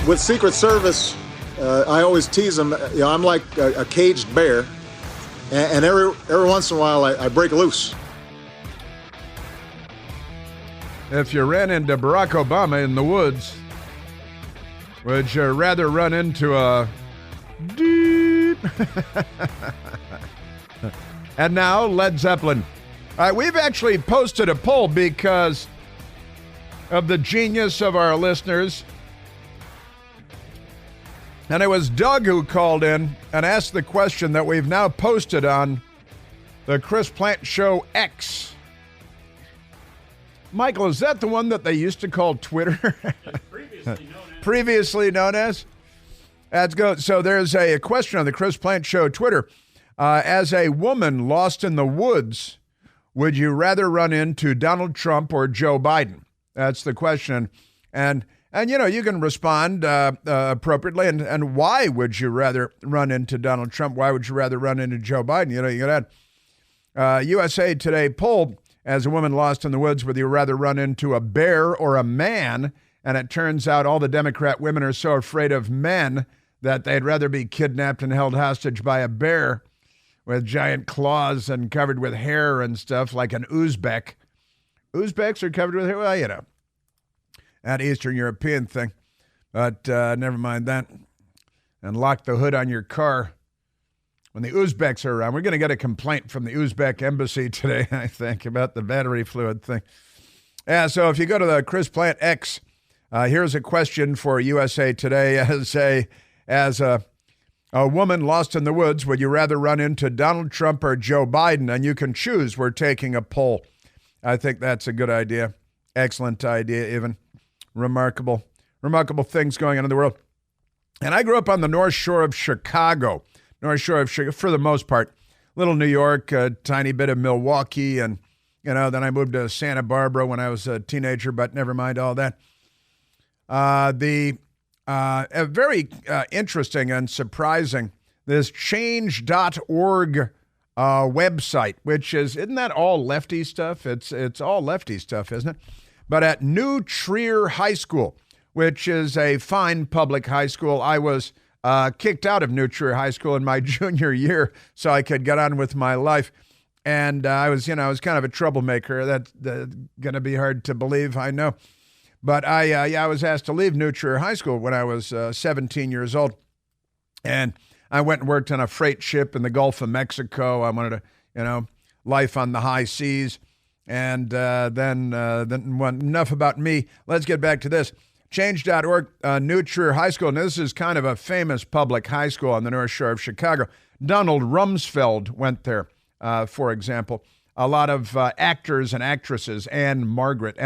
with Secret Service, I always tease them. I'm like a caged bear, and every once in a while I break loose. If you ran into Barack Obama in the woods, would you rather run into a deep? And now, Led Zeppelin. All right, we've actually posted a poll because of the genius of our listeners. And it was Doug who called in and asked the question that we've now posted on the Chris Plant Show X. Michael, is that the one that they used to call Twitter? Previously known as? Let's go. So there's a question on the Chris Plant Show Twitter. As a woman lost in the woods, would you rather run into Donald Trump or Joe Biden? That's the question. And you can respond appropriately. And why would you rather run into Donald Trump? Why would you rather run into Joe Biden? You got that. USA Today poll, as a woman lost in the woods, would you rather run into a bear or a man? And it turns out all the Democrat women are so afraid of men that they'd rather be kidnapped and held hostage by a bear with giant claws and covered with hair and stuff like an Uzbek. Uzbeks are covered with hair? Well, that Eastern European thing. But never mind that. And lock the hood on your car when the Uzbeks are around. We're going to get a complaint from the Uzbek embassy today, I think, about the battery fluid thing. Yeah, so if you go to the Chris Plant X, here's a question for USA Today. As a woman lost in the woods, would you rather run into Donald Trump or Joe Biden? And you can choose. We're taking a poll. I think that's a good idea. Excellent idea, even. Remarkable things going on in the world. And I grew up on the North Shore of Chicago. North Shore of Chicago, for the most part. Little New York, a tiny bit of Milwaukee, and, then I moved to Santa Barbara when I was a teenager, but never mind all that. A very interesting and surprising, this change.org website, which isn't that all lefty stuff? It's all lefty stuff, isn't it? But at New Trier High School, which is a fine public high school, I was kicked out of New Trier High School in my junior year so I could get on with my life. And I was kind of a troublemaker. That's going to be hard to believe, I know. But I was asked to leave New Trier High School when I was 17 years old. And I went and worked on a freight ship in the Gulf of Mexico. I wanted to, life on the high seas. And then enough about me. Let's get back to this. Change.org, New Trier High School. And this is kind of a famous public high school on the North Shore of Chicago. Donald Rumsfeld went there, for example. A lot of actors and actresses, Anne Margaret,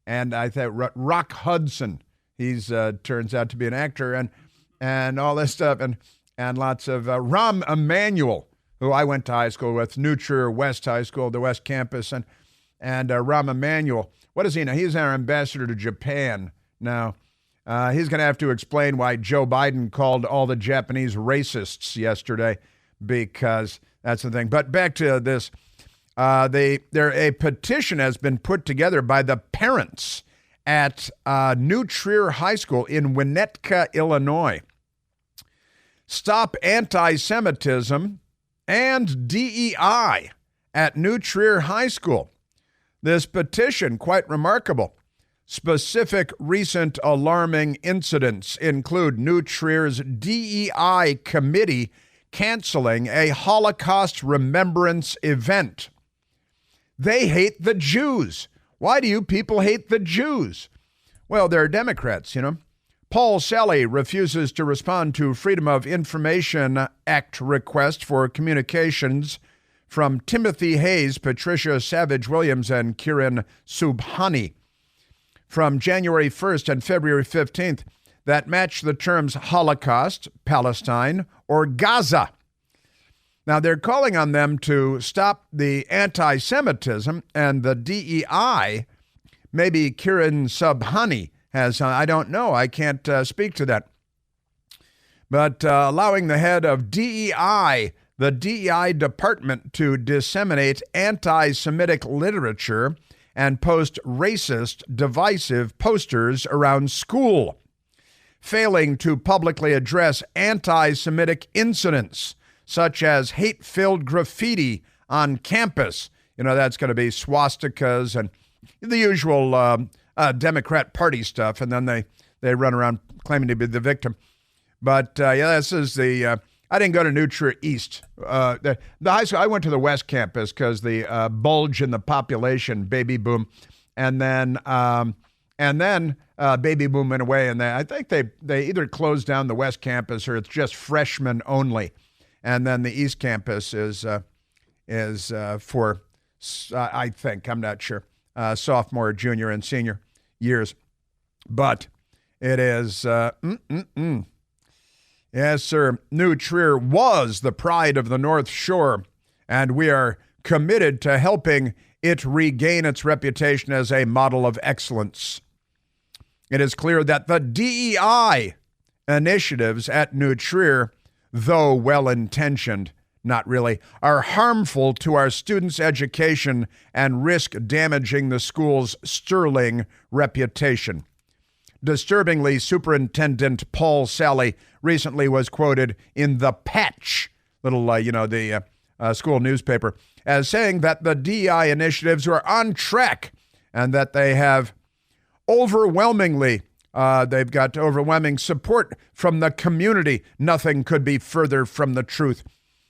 and I thought Rock Hudson. He's turns out to be an actor, and all this stuff, and lots of Rahm Emanuel, who I went to high school with, New Trier West High School, the West Campus, and Rahm Emanuel. What is he now? He's our ambassador to Japan now. He's going to have to explain why Joe Biden called all the Japanese racists yesterday, because that's the thing. But back to this. A petition has been put together by the parents at New Trier High School in Winnetka, Illinois. Stop anti-Semitism and DEI at New Trier High School. This petition, quite remarkable. Specific recent alarming incidents include New Trier's DEI committee canceling a Holocaust remembrance event. They hate the Jews. Why do you people hate the Jews? Well, they're Democrats, Paul Sally refuses to respond to Freedom of Information Act request for communications from Timothy Hayes, Patricia Savage Williams, and Kiran Subhani from January 1st and February 15th that match the terms Holocaust, Palestine, or Gaza. Now, they're calling on them to stop the anti-Semitism and the DEI. Maybe Kiran Subhani has, I don't know, I can't speak to that. But allowing the head of DEI, the DEI department, to disseminate anti-Semitic literature and post racist, divisive posters around school. failing to publicly address anti-Semitic incidents, such as hate-filled graffiti on campus. You know, that's going to be swastikas and the usual Democrat Party stuff, and then they run around claiming to be the victim. But, this is the... I didn't go to New Trier East. The high school, I went to the West Campus because the bulge in the population, baby boom, and then baby boom went away, and I think they either closed down the West Campus or it's just freshmen only, and then the East Campus is for, I think, I'm not sure, sophomore, junior, and senior years, but it is. Yes, sir. New Trier was the pride of the North Shore, and we are committed to helping it regain its reputation as a model of excellence. It is clear that the DEI initiatives at New Trier, though well-intentioned, not really, are harmful to our students' education and risk damaging the school's sterling reputation. Disturbingly, Superintendent Paul Sally recently was quoted in The Patch, the school newspaper, as saying that the DEI initiatives are on track and that they have they've got overwhelming support from the community. Nothing could be further from the truth.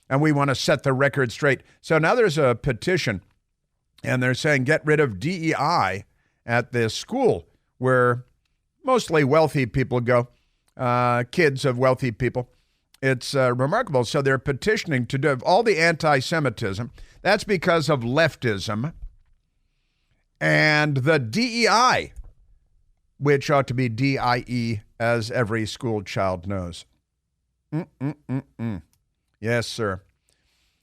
And we want to set the record straight. So now there's a petition, and they're saying get rid of DEI at this school where mostly wealthy people go, kids of wealthy people. It's remarkable. So they're petitioning to do all the anti-Semitism. That's because of leftism. And the DEI, which ought to be DIE, as every school child knows. Yes, sir.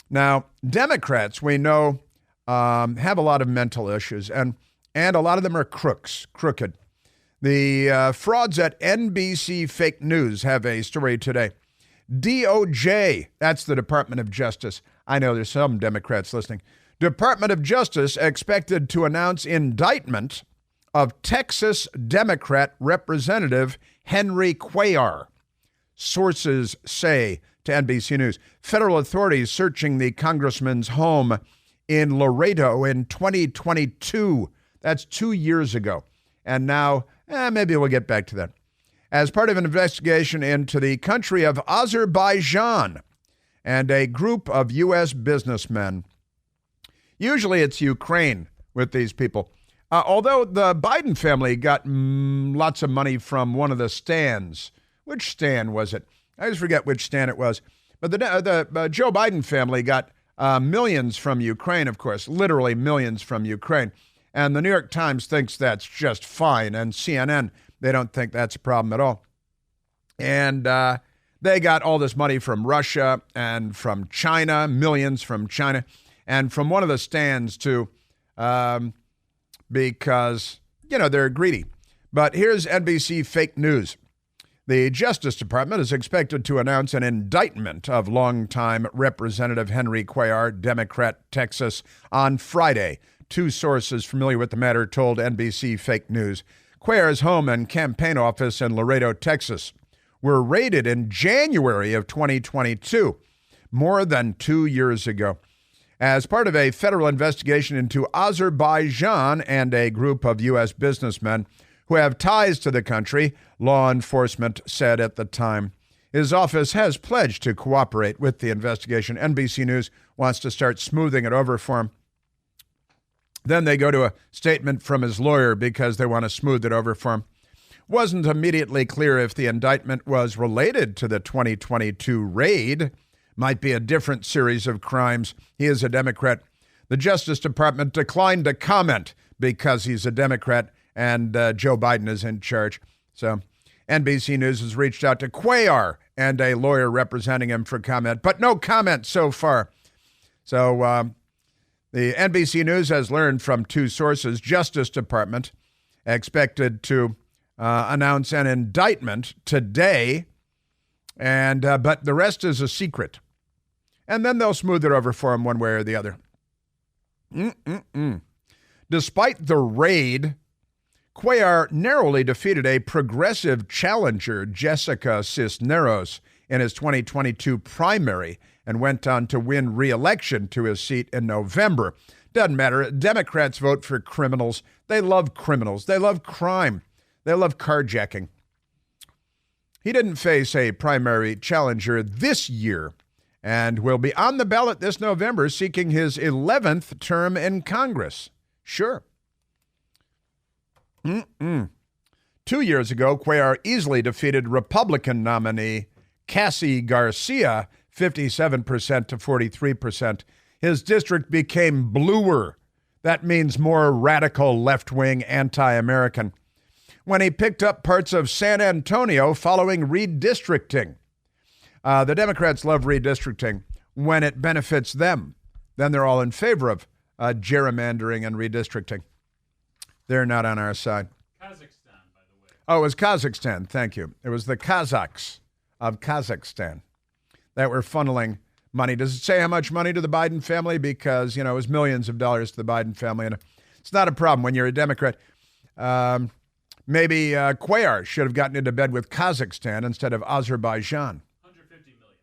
Now, Democrats, we know, have a lot of mental issues, and a lot of them are crooked. The frauds at NBC Fake News have a story today. DOJ, that's the Department of Justice. I know there's some Democrats listening. Department of Justice expected to announce indictment of Texas Democrat Representative Henry Cuellar. Sources say to NBC News, federal authorities searching the congressman's home in Laredo in 2022. That's 2 years ago. And now, maybe we'll get back to that. As part of an investigation into the country of Azerbaijan and a group of U.S. businessmen. Usually it's Ukraine with these people. Although the Biden family got lots of money from one of the stands. Which stand was it? I always forget which stand it was. But the Joe Biden family got millions from Ukraine, of course, literally millions from Ukraine. And the New York Times thinks that's just fine. And CNN, they don't think that's a problem at all. And they got all this money from Russia and from China, millions from China, and from one of the stands too, because, they're greedy. But here's NBC Fake News. The Justice Department is expected to announce an indictment of longtime Representative Henry Cuellar, Democrat, Texas, on Friday. Two sources familiar with the matter told NBC Fake News. Cuellar's home and campaign office in Laredo, Texas, were raided in January of 2022, more than 2 years ago. As part of a federal investigation into Azerbaijan and a group of U.S. businessmen who have ties to the country, law enforcement said at the time. His office has pledged to cooperate with the investigation. NBC News wants to start smoothing it over for him. Then they go to a statement from his lawyer because they want to smooth it over for him. Wasn't immediately clear if the indictment was related to the 2022 raid. Might be a different series of crimes. He is a Democrat. The Justice Department declined to comment because he's a Democrat and Joe Biden is in charge. So NBC News has reached out to Cuellar and a lawyer representing him for comment, but no comment so far. So the NBC News has learned from two sources, Justice Department expected to announce an indictment today, and but the rest is a secret. And then they'll smooth it over for him one way or the other. Despite the raid, Cuellar narrowly defeated a progressive challenger, Jessica Cisneros, in his 2022 primary and went on to win re-election to his seat in November. Doesn't matter. Democrats vote for criminals. They love criminals. They love crime. They love carjacking. He didn't face a primary challenger this year and will be on the ballot this November seeking his 11th term in Congress. Sure. 2 years ago, Cuellar easily defeated Republican nominee Cassie Garcia, 57% to 43%. His district became bluer. That means more radical left-wing anti-American. When he picked up parts of San Antonio following redistricting. The Democrats love redistricting when it benefits them. Then they're all in favor of gerrymandering and redistricting. They're not on our side. Kazakhstan, by the way. Oh, it was Kazakhstan. Thank you. It was the Kazakhs of Kazakhstan that were funneling money. Does it say how much money to the Biden family? Because, it was millions of dollars to the Biden family. And it's not a problem when you're a Democrat. Maybe Cuellar should have gotten into bed with Kazakhstan instead of Azerbaijan. 150 million.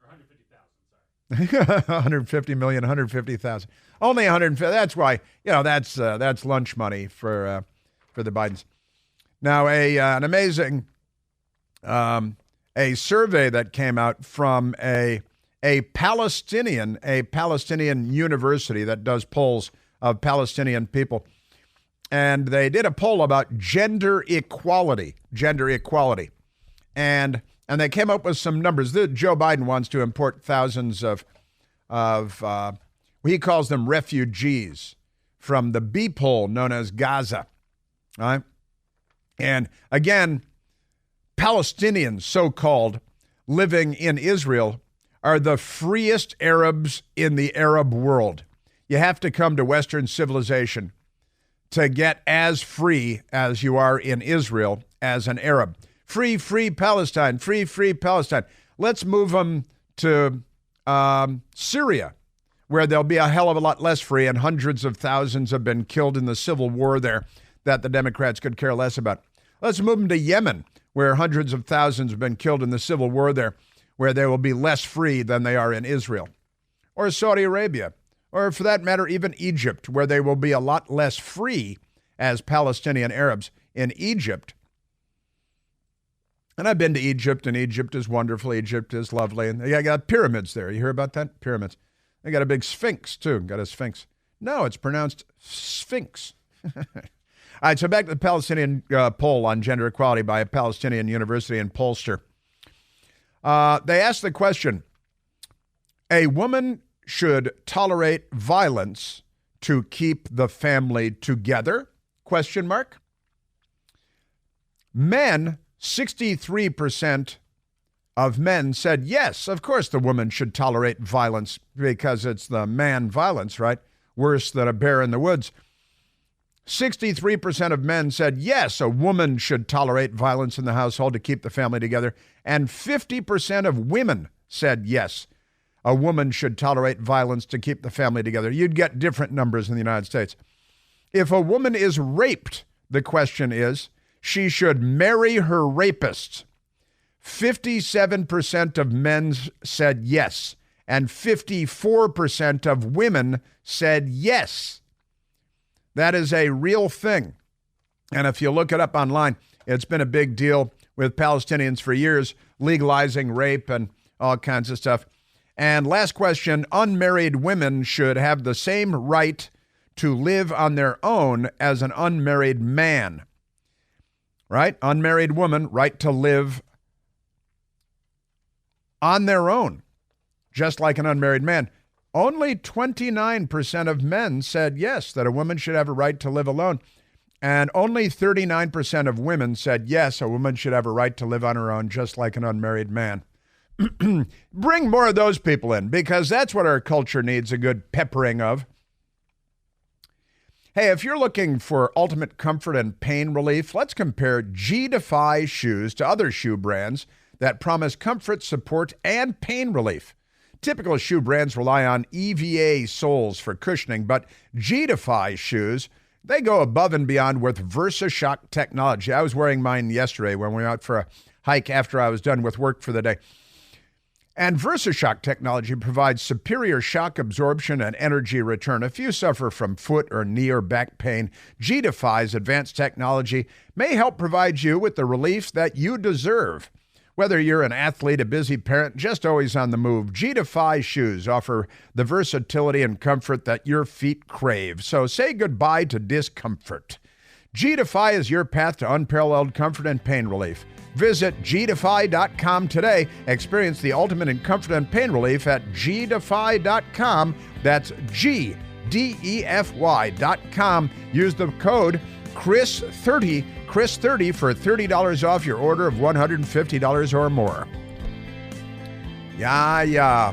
Or 150,000, sorry. 150 million, 150,000. Only 150. That's why, that's lunch money for the Bidens. Now, an amazing a survey that came out from a Palestinian university that does polls of Palestinian people. And they did a poll about gender equality. And they came up with some numbers. Joe Biden wants to import thousands of he calls them refugees from the beep hole known as Gaza. All right? And again, Palestinians, so-called, living in Israel are the freest Arabs in the Arab world. You have to come to Western civilization to get as free as you are in Israel as an Arab. Free, free Palestine, free, free Palestine. Let's move them to Syria, where they'll be a hell of a lot less free, and hundreds of thousands have been killed in the civil war there that the Democrats could care less about. Let's move them to Yemen, where hundreds of thousands have been killed in the civil war there, where they will be less free than they are in Israel. Or Saudi Arabia, or for that matter, even Egypt, where they will be a lot less free as Palestinian Arabs in Egypt. And I've been to Egypt, and Egypt is wonderful. Egypt is lovely. And they got pyramids there. You hear about that? Pyramids. They got a big sphinx, too. Got a sphinx. No, it's pronounced sphinx. All right, so back to the Palestinian poll on gender equality by a Palestinian university and pollster. They asked the question, a woman should tolerate violence to keep the family together? Question mark. Men, 63% of men said, yes, of course the woman should tolerate violence because it's the man violence, right? Worse than a bear in the woods. 63% of men said, yes, a woman should tolerate violence in the household to keep the family together. And 50% of women said, yes, a woman should tolerate violence to keep the family together. You'd get different numbers in the United States. If a woman is raped, the question is, she should marry her rapist. 57% of men said yes, and 54% of women said yes. That is a real thing. And if you look it up online, it's been a big deal with Palestinians for years, legalizing rape and all kinds of stuff. And last question, unmarried women should have the same right to live on their own as an unmarried man. Right? Unmarried woman, right to live on their own, just like an unmarried man. Only 29% of men said yes, that a woman should have a right to live alone. And only 39% of women said yes, a woman should have a right to live on her own, just like an unmarried man. Bring more of those people in, because that's what our culture needs a good peppering of. Hey, if you're looking for ultimate comfort and pain relief, let's compare G-Defy shoes to other shoe brands that promise comfort, support, and pain relief. Typical shoe brands rely on EVA soles for cushioning, but G-Defy shoes They go above and beyond with VersaShock technology. I was wearing mine yesterday when we went out for a hike after I was done with work for the day. And VersaShock technology provides superior shock absorption and energy return. If you suffer from foot or knee or back pain, G-Defy's advanced technology may help provide you with the relief that you deserve. Whether you're an athlete, a busy parent, just always on the move, G-Defy shoes offer the versatility and comfort that your feet crave. So say goodbye to discomfort. G-Defy is your path to unparalleled comfort and pain relief. Visit gdefy.com today. Experience the ultimate in comfort and pain relief at gdefy.com. That's gdefy.com. Use the code CHRIS30 for $30 off your order of $150 or more. Yeah,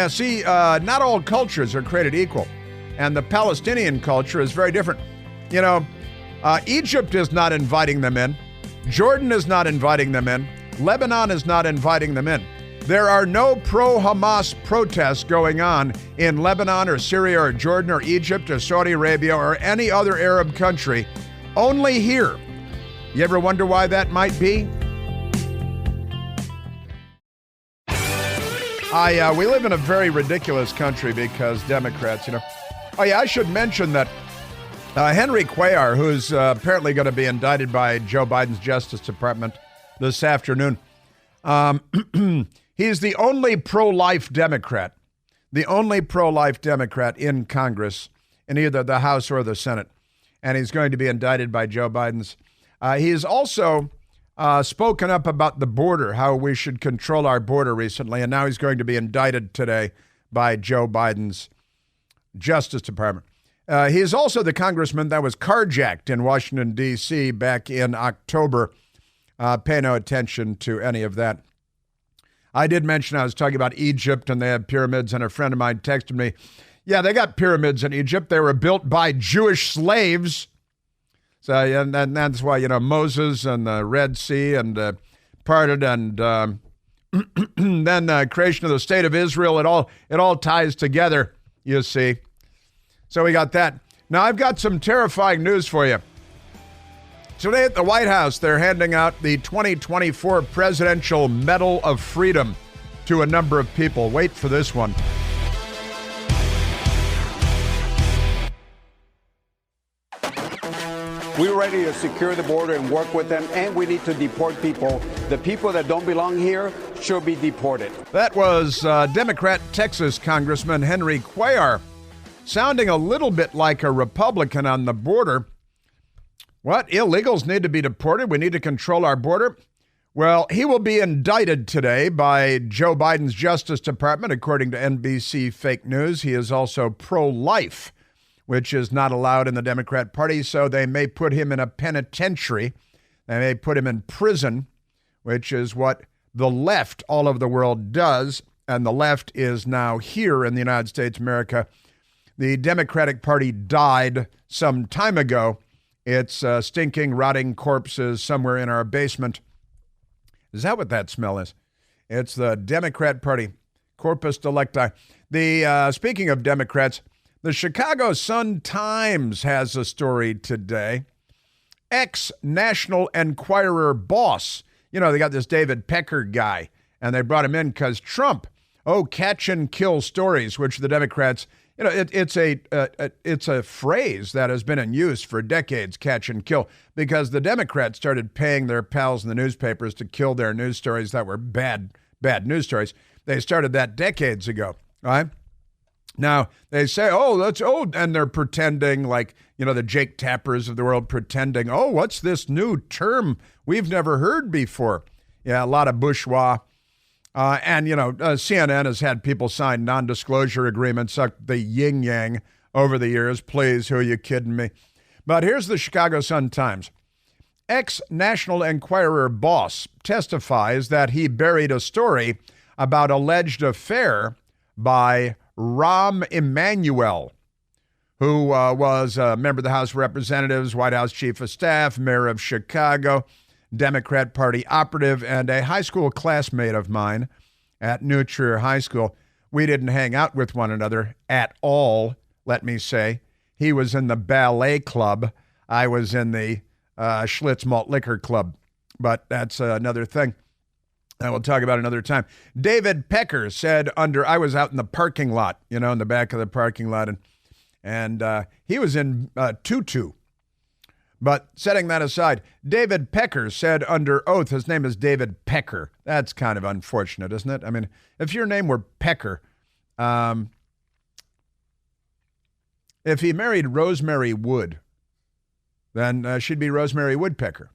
see, not all cultures are created equal. And the Palestinian culture is very different. You know, Egypt is not inviting them in. Jordan is not inviting them in. Lebanon is not inviting them in. There are no pro-Hamas protests going on in Lebanon or Syria or Jordan or Egypt or Saudi Arabia or any other Arab country. Only here. You ever wonder why that might be? We live in a very ridiculous country because Democrats, Oh yeah, I should mention that Henry Cuellar, who's apparently going to be indicted by Joe Biden's Justice Department this afternoon, he's the only pro-life Democrat in Congress in either the House or the Senate, and he's going to be indicted by Joe Biden's. He's also spoken up about the border, how we should control our border recently, and now he's going to be indicted today by Joe Biden's Justice Department. He is also the congressman that was carjacked in Washington, D.C. back in October. Pay no attention to any of that. I did mention I was talking about Egypt and they have pyramids, and a friend of mine texted me, yeah, they got pyramids in Egypt. They were built by Jewish slaves. So and that's why, Moses and the Red Sea and parted, and then the creation of the state of Israel, it all ties together, you see. So we got that. Now, I've got some terrifying news for you. Today at the White House, they're handing out the 2024 Presidential Medal of Freedom to a number of people. Wait for this one. We're ready to secure the border and work with them, and we need to deport people. The people that don't belong here should be deported. That was Democrat Texas Congressman Henry Cuellar, sounding a little bit like a Republican on the border. What? Illegals need to be deported? We need to control our border? Well, he will be indicted today by Joe Biden's Justice Department, according to NBC Fake News. He is also pro-life, which is not allowed in the Democrat Party, so they may put him in a penitentiary. They may put him in prison, which is what the left all over the world does, and the left is now here in the United States, America. The Democratic Party died some time ago. It's stinking, rotting corpses somewhere in our basement. Is that what that smell is? It's the Democrat Party, corpus delicti. Speaking of Democrats, the Chicago Sun-Times has a story today. Ex-National Enquirer boss. They got this David Pecker guy, and they brought him in because Trump, catch and kill stories, which the Democrats... it's a phrase that has been in use for decades, catch and kill, because the Democrats started paying their pals in the newspapers to kill their news stories that were bad news stories. They started that decades ago, right? Now, they say, and they're pretending like, the Jake Tappers of the world pretending, what's this new term we've never heard before? Yeah, a lot of bourgeois. CNN has had people sign non-disclosure agreements, the yin-yang over the years. Please, who are you kidding me? But here's the Chicago Sun-Times. Ex-National Enquirer boss testifies that he buried a story about alleged affair by Rahm Emanuel, who was a member of the House of Representatives, White House Chief of Staff, Mayor of Chicago, Democrat Party operative, and a high school classmate of mine at New Trier High School. We didn't hang out with one another at all, let me say. He was in the ballet club. I was in the Schlitz Malt Liquor Club. But that's another thing that we'll talk about another time. David Pecker said I was out in the parking lot, in the back of the parking lot, and he was in tutu. But setting that aside, David Pecker said under oath, his name is David Pecker. That's kind of unfortunate, isn't it? I mean, if your name were Pecker, if he married Rosemary Wood, then she'd be Rosemary Woodpecker.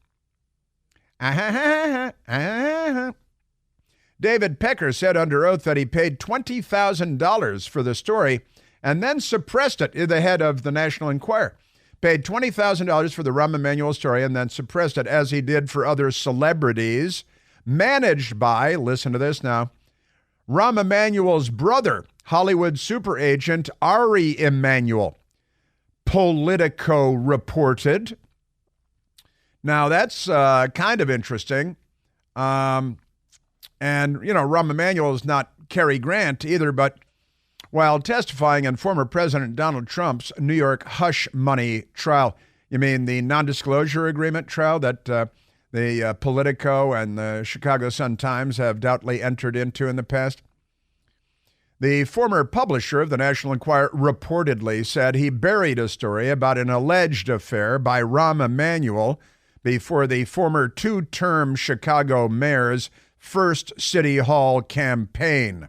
David Pecker said under oath that he paid $20,000 for the story and then suppressed it, the head of the National Enquirer. Paid $20,000 for the Rahm Emanuel story and then suppressed it, as he did for other celebrities, managed by, listen to this now, Rahm Emanuel's brother, Hollywood super agent Ari Emanuel. Politico reported. Now, that's kind of interesting. And, Rahm Emanuel is not Cary Grant either, but while testifying in former President Donald Trump's New York hush money trial, you mean the non-disclosure agreement trial that the Politico and the Chicago Sun-Times have doubtly entered into in the past? The former publisher of the National Enquirer reportedly said he buried a story about an alleged affair by Rahm Emanuel before the former two-term Chicago mayor's first City Hall campaign.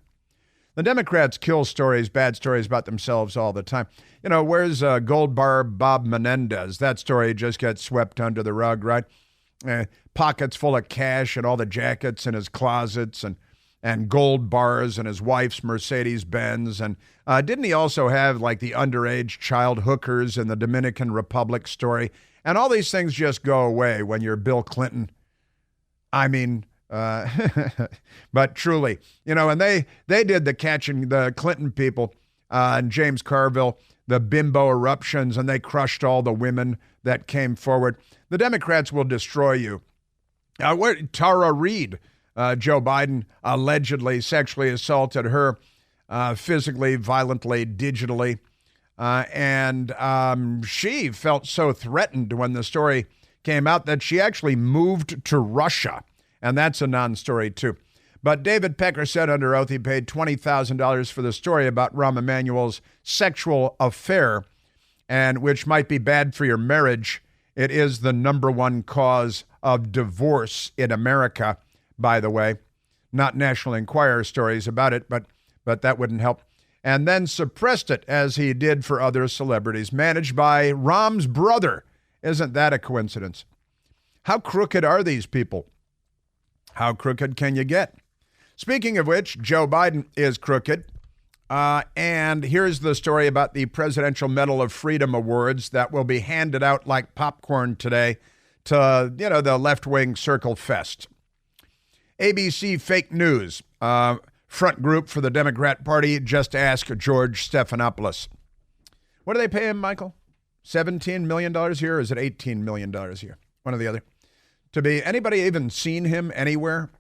The Democrats kill bad stories about themselves all the time. Where's Gold Bar Bob Menendez? That story just gets swept under the rug, right? Pockets full of cash and all the jackets in his closets and gold bars and his wife's Mercedes-Benz. And didn't he also have like the underage child hookers in the Dominican Republic story? And all these things just go away when you're Bill Clinton. I mean, but truly, and they did the catching the Clinton people and James Carville, the bimbo eruptions, and they crushed all the women that came forward. The Democrats will destroy you. Tara Reid, Joe Biden allegedly sexually assaulted her physically, violently, digitally. And she felt so threatened when the story came out that she actually moved to Russia. And that's a non-story, too. But David Pecker said under oath he paid $20,000 for the story about Rahm Emanuel's sexual affair, and which might be bad for your marriage. It is the number one cause of divorce in America, by the way. Not National Enquirer stories about it, but that wouldn't help. And then suppressed it, as he did for other celebrities, managed by Rahm's brother. Isn't that a coincidence? How crooked are these people? How crooked can you get? Speaking of which, Joe Biden is crooked. And here's the story about the Presidential Medal of Freedom Awards that will be handed out like popcorn today to, the left-wing circle fest. ABC Fake News, front group for the Democrat Party, just ask George Stephanopoulos. What do they pay him, Michael? $17 million a year, or is it $18 million a year? One or the other. To be, anybody even seen him anywhere?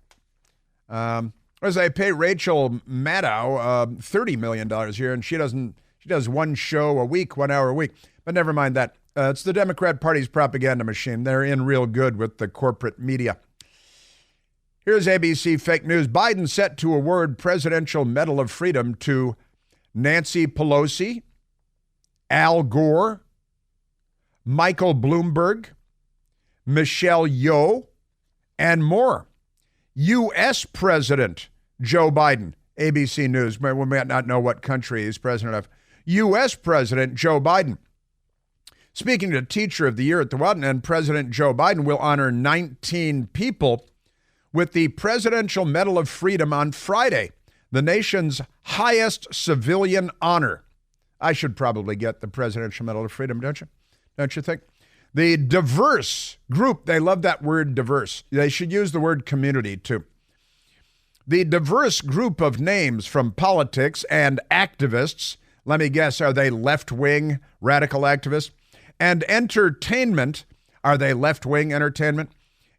As they pay Rachel Maddow $30 million a year, and she does one show a week, 1 hour a week. But never mind that. It's the Democrat Party's propaganda machine. They're in real good with the corporate media. Here's ABC Fake News. Biden set to award Presidential Medal of Freedom to Nancy Pelosi, Al Gore, Michael Bloomberg, Michelle Yeoh, and more. U.S. President Joe Biden, ABC News. We might not know what country he's president of. U.S. President Joe Biden. Speaking to Teacher of the Year at the Wadden, and President Joe Biden will honor 19 people with the Presidential Medal of Freedom on Friday, the nation's highest civilian honor. I should probably get the Presidential Medal of Freedom, don't you? Don't you think? The diverse group, they love that word diverse. They should use the word community too. The diverse group of names from politics and activists, let me guess, are they left-wing radical activists? And entertainment, are they left-wing entertainment?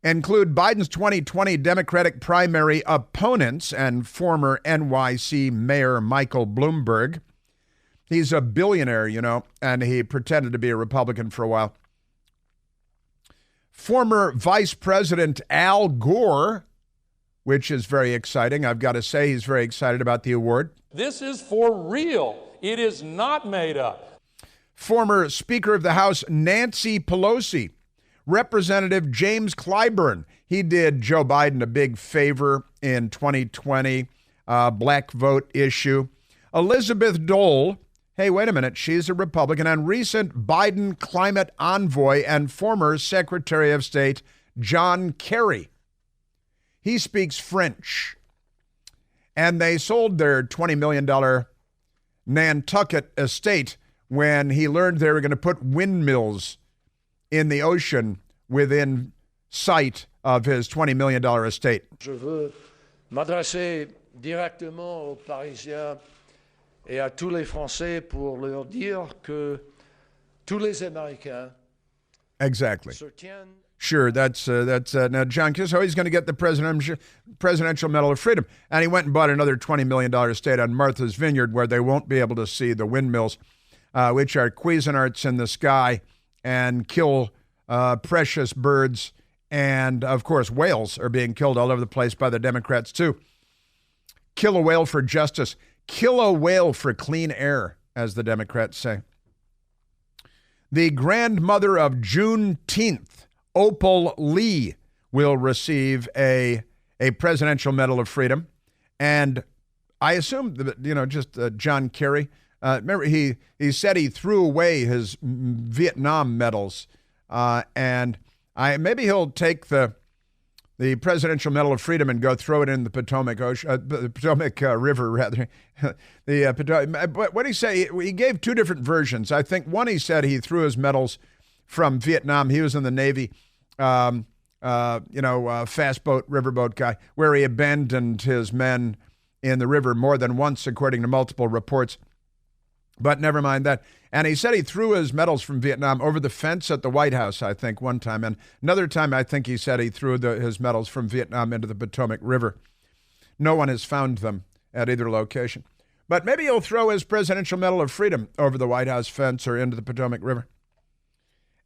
Include Biden's 2020 Democratic primary opponents and former NYC Mayor Michael Bloomberg, He's a billionaire, you know, and he pretended to be a Republican for a while. Former Vice President Al Gore, which is very exciting. I've got to say he's very excited about the award. This is for real. It is not made up. Former Speaker of the House Nancy Pelosi. Representative James Clyburn. He did Joe Biden a big favor in 2020, black vote issue. Elizabeth Dole. Hey, wait a minute. She's a Republican and recent Biden climate envoy and former Secretary of State John Kerry. He speaks French. And they sold their $20 million Nantucket estate when he learned they were going to put windmills in the ocean within sight of his $20 million estate. Je veux m'adresser directement aux Parisiens et à tous les Français pour leur dire que tous les Américains Exactly. se tiennent. Sure, that's now John Kisso, he's going to get the Presidential Medal of Freedom. And he went and bought another $20 million estate on Martha's Vineyard where they won't be able to see the windmills, which are Cuisinarts in the sky and kill precious birds. And, of course, whales are being killed all over the place by the Democrats, too. Kill a whale for justice. Kill a whale for clean air, as the Democrats say. The grandmother of Juneteenth, Opal Lee, will receive a Presidential Medal of Freedom. And I assume that, you know, just John Kerry. Remember, he said he threw away his Vietnam medals. And maybe he'll take the Presidential Medal of Freedom and go throw it in the Potomac Ocean, the Potomac River, rather. But what did he say? He gave two different versions. I think one, he said he threw his medals from Vietnam. He was in the Navy, fast boat, riverboat guy, where he abandoned his men in the river more than once, according to multiple reports. But never mind that. And he said he threw his medals from Vietnam over the fence at the White House, I think, one time. And another time, I think he said he threw his medals from Vietnam into the Potomac River. No one has found them at either location. But maybe he'll throw his Presidential Medal of Freedom over the White House fence or into the Potomac River.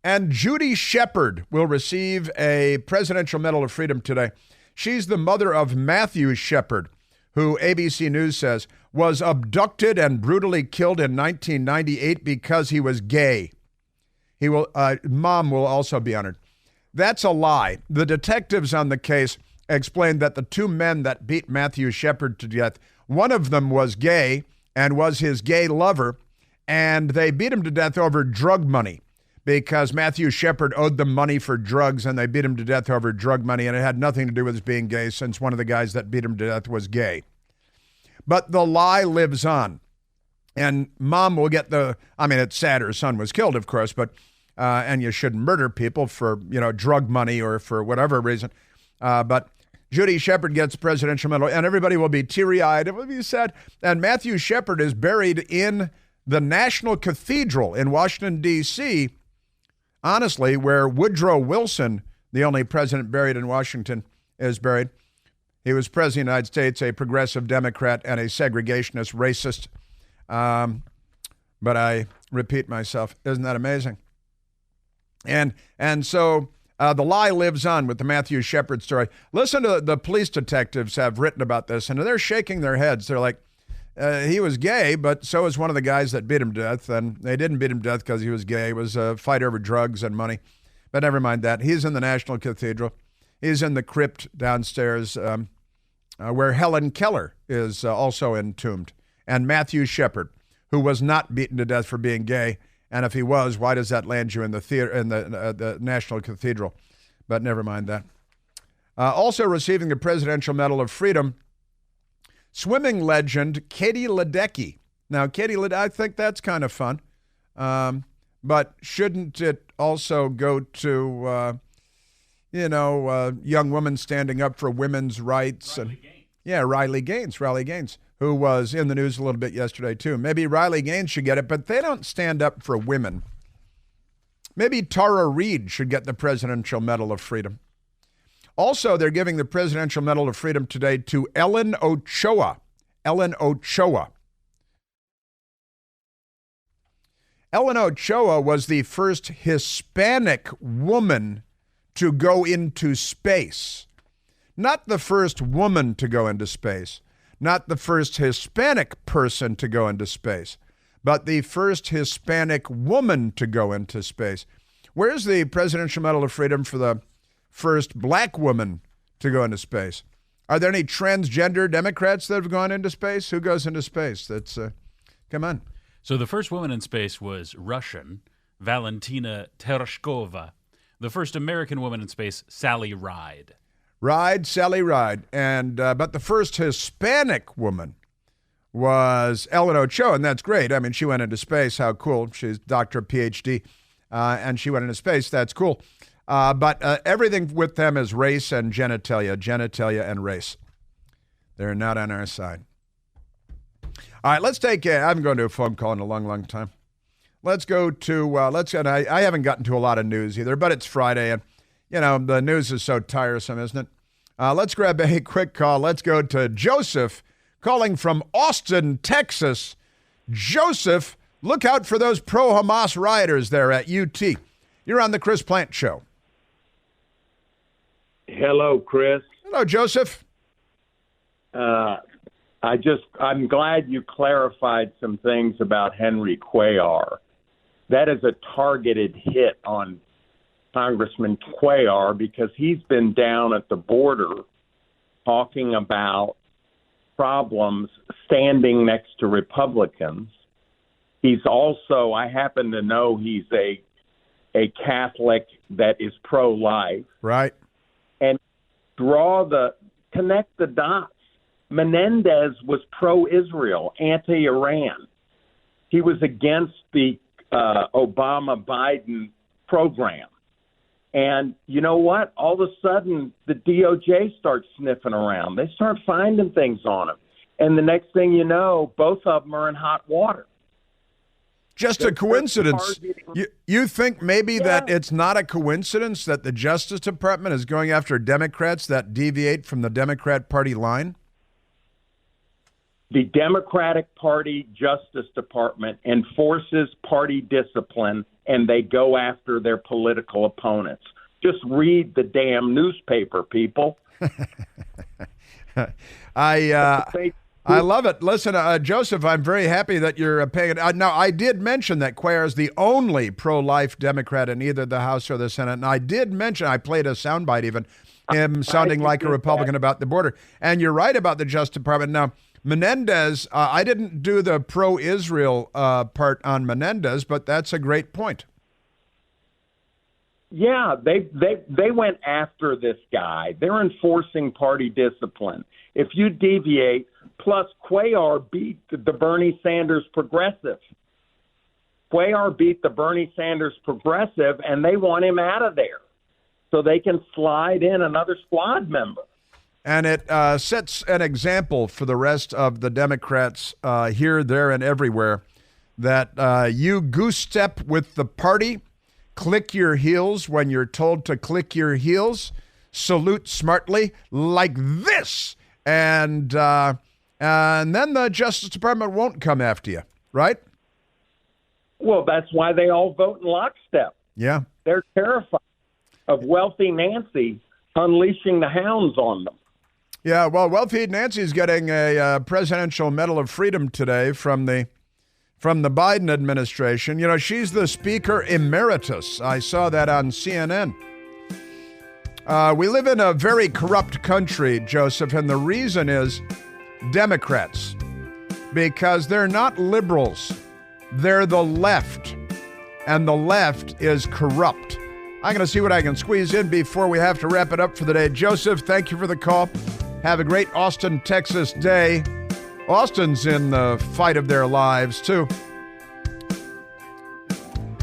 And Judy Shepard will receive a Presidential Medal of Freedom today. She's the mother of Matthew Shepard, who ABC News says was abducted and brutally killed in 1998 because he was gay. Mom will also be honored. That's a lie. The detectives on the case explained that the two men that beat Matthew Shepard to death, one of them was gay and was his gay lover, and they beat him to death over drug money because Matthew Shepard owed them money for drugs, and they beat him to death over drug money, and it had nothing to do with his being gay since one of the guys that beat him to death was gay. But the lie lives on. And mom will get it's sad her son was killed, of course, but and you shouldn't murder people for, drug money or for whatever reason. But Judy Shepard gets Presidential Medal, and everybody will be teary-eyed. It will be sad. And Matthew Shepard is buried in the National Cathedral in Washington, D.C., honestly, where Woodrow Wilson, the only president buried in Washington, is buried. He was president of the United States, a progressive Democrat and a segregationist racist. But I repeat myself, isn't that amazing? And so the lie lives on with the Matthew Shepard story. Listen to the police detectives have written about this, and they're shaking their heads. They're like, he was gay, but so was one of the guys that beat him to death. And they didn't beat him to death because he was gay. It was a fight over drugs and money. But never mind that. He's in the National Cathedral. He's in the crypt downstairs where Helen Keller is also entombed. And Matthew Shepard, who was not beaten to death for being gay. And if he was, why does that land you in the theater in the National Cathedral? But never mind that. Also receiving the Presidential Medal of Freedom, swimming legend Katie Ledecky. Now, Katie Ledecky, I think that's kind of fun. But shouldn't it also go to, young women standing up for women's rights? Riley Gaines. Yeah, Riley Gaines, who was in the news a little bit yesterday, too. Maybe Riley Gaines should get it, but they don't stand up for women. Maybe Tara Reid should get the Presidential Medal of Freedom. Also, they're giving the Presidential Medal of Freedom today to Ellen Ochoa. Ellen Ochoa was the first Hispanic woman to go into space. Not the first woman to go into space, not the first Hispanic person to go into space, but the first Hispanic woman to go into space. Where's the Presidential Medal of Freedom for the first black woman to go into space? Are there any transgender Democrats that have gone into space? Who goes into space? That's, come on. So the first woman in space was Russian, Valentina Tereshkova. The first American woman in space, Sally Ride. Sally Ride. And but the first Hispanic woman was Ellen Ochoa, and that's great. I mean, she went into space. How cool. She's doctor, PhD, and she went into space. That's cool. But everything with them is race and genitalia and race. They're not on our side. All right, let's take, I haven't gone to a phone call in a long, long time. Let's go to, and I haven't gotten to a lot of news either, but it's Friday, and, you know, the news is so tiresome, isn't it? Let's grab a quick call. Let's go to Joseph calling from Austin, Texas. Joseph, look out for those pro-Hamas rioters there at UT. You're on the Chris Plant Show. Hello, Chris. Hello, Joseph. I'm glad you clarified some things about Henry Cuellar. That is a targeted hit on Congressman Cuellar because he's been down at the border talking about problems standing next to Republicans. He's also, I happen to know he's a Catholic that is pro-life. Right. And connect the dots. Menendez was pro-Israel, anti-Iran. He was against the Obama-Biden program. And you know what? All of a sudden, the DOJ starts sniffing around. They start finding things on him. And the next thing you know, both of them are in hot water. Just a coincidence. You think maybe that it's not a coincidence that the Justice Department is going after Democrats that deviate from the Democrat Party line? The Democratic Party Justice Department enforces party discipline, and they go after their political opponents. Just read the damn newspaper, people. I love it. Listen, Joseph, I'm very happy that you're paying it. Now, I did mention that Cuellar is the only pro-life Democrat in either the House or the Senate. And I did mention, I played a soundbite even, him sounding like a Republican about the border. And you're right about the Justice Department. Now, Menendez, I didn't do the pro-Israel part on Menendez, but that's a great point. Yeah, they went after this guy. They're enforcing party discipline. If you deviate, plus Cuellar beat the Bernie Sanders progressive. Cuellar beat the Bernie Sanders progressive, and they want him out of there so they can slide in another squad member. And it sets an example for the rest of the Democrats here, there, and everywhere that you goose step with the party, click your heels when you're told to click your heels, salute smartly like this, and then the Justice Department won't come after you, right? Well, that's why they all vote in lockstep. Yeah. They're terrified of Wealthy Nancy unleashing the hounds on them. Yeah, well, Wealthy Nancy's getting a Presidential Medal of Freedom today from the Biden administration. You know, she's the Speaker Emeritus. I saw that on CNN. We live in a very corrupt country, Joseph, and the reason is Democrats, because they're not liberals. They're the left, and the left is corrupt. I'm going to see what I can squeeze in before we have to wrap it up for the day. Joseph, thank you for the call. Have a great Austin, Texas day. Austin's in the fight of their lives, too.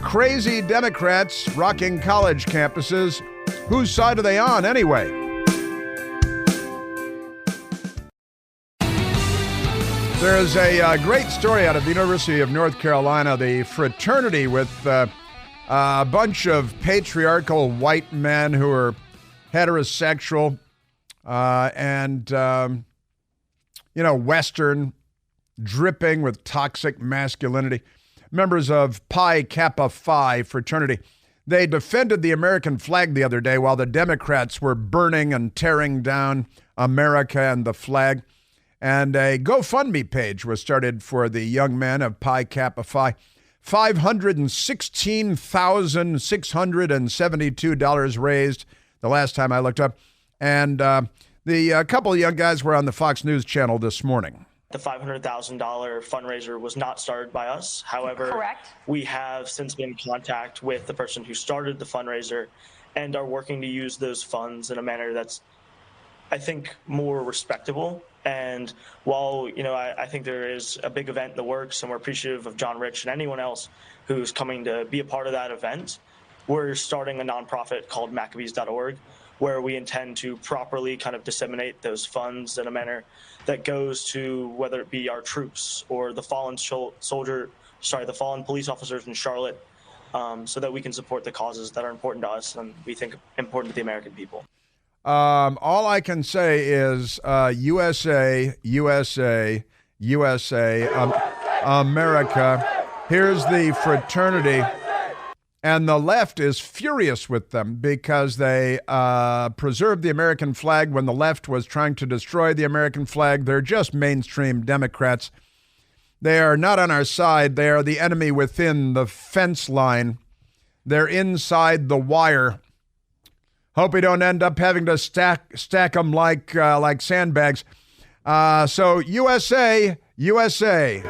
Crazy Democrats rocking college campuses. Whose side are they on, anyway? There's a great story out of the University of North Carolina, the fraternity with a bunch of patriarchal white men who are heterosexual and Western, dripping with toxic masculinity. members of Pi Kappa Phi fraternity. They defended the American flag the other day while the Democrats were burning and tearing down America and the flag. And a GoFundMe page was started for the young men of Pi Kappa Phi. $516,672 raised the last time I looked up. And the couple of young guys were on the Fox News channel this morning. The $500,000 fundraiser was not started by us. However, correct. We have since been in contact with the person who started the fundraiser and are working to use those funds in a manner that's, I think, more respectable. And while, I think there is a big event in the works, and we're appreciative of John Rich and anyone else who's coming to be a part of that event, we're starting a nonprofit called Maccabees.org, where we intend to properly kind of disseminate those funds in a manner that goes to whether it be our troops or the fallen the fallen police officers in Charlotte, so that we can support the causes that are important to us and we think important to the American people. All I can say is USA, USA, USA, America. Here's the fraternity. And the left is furious with them because they preserved the American flag when the left was trying to destroy the American flag. They're just mainstream Democrats. They are not on our side. They are the enemy within the fence line. They're inside the wire. Hope we don't end up having to stack them like sandbags. So USA, USA.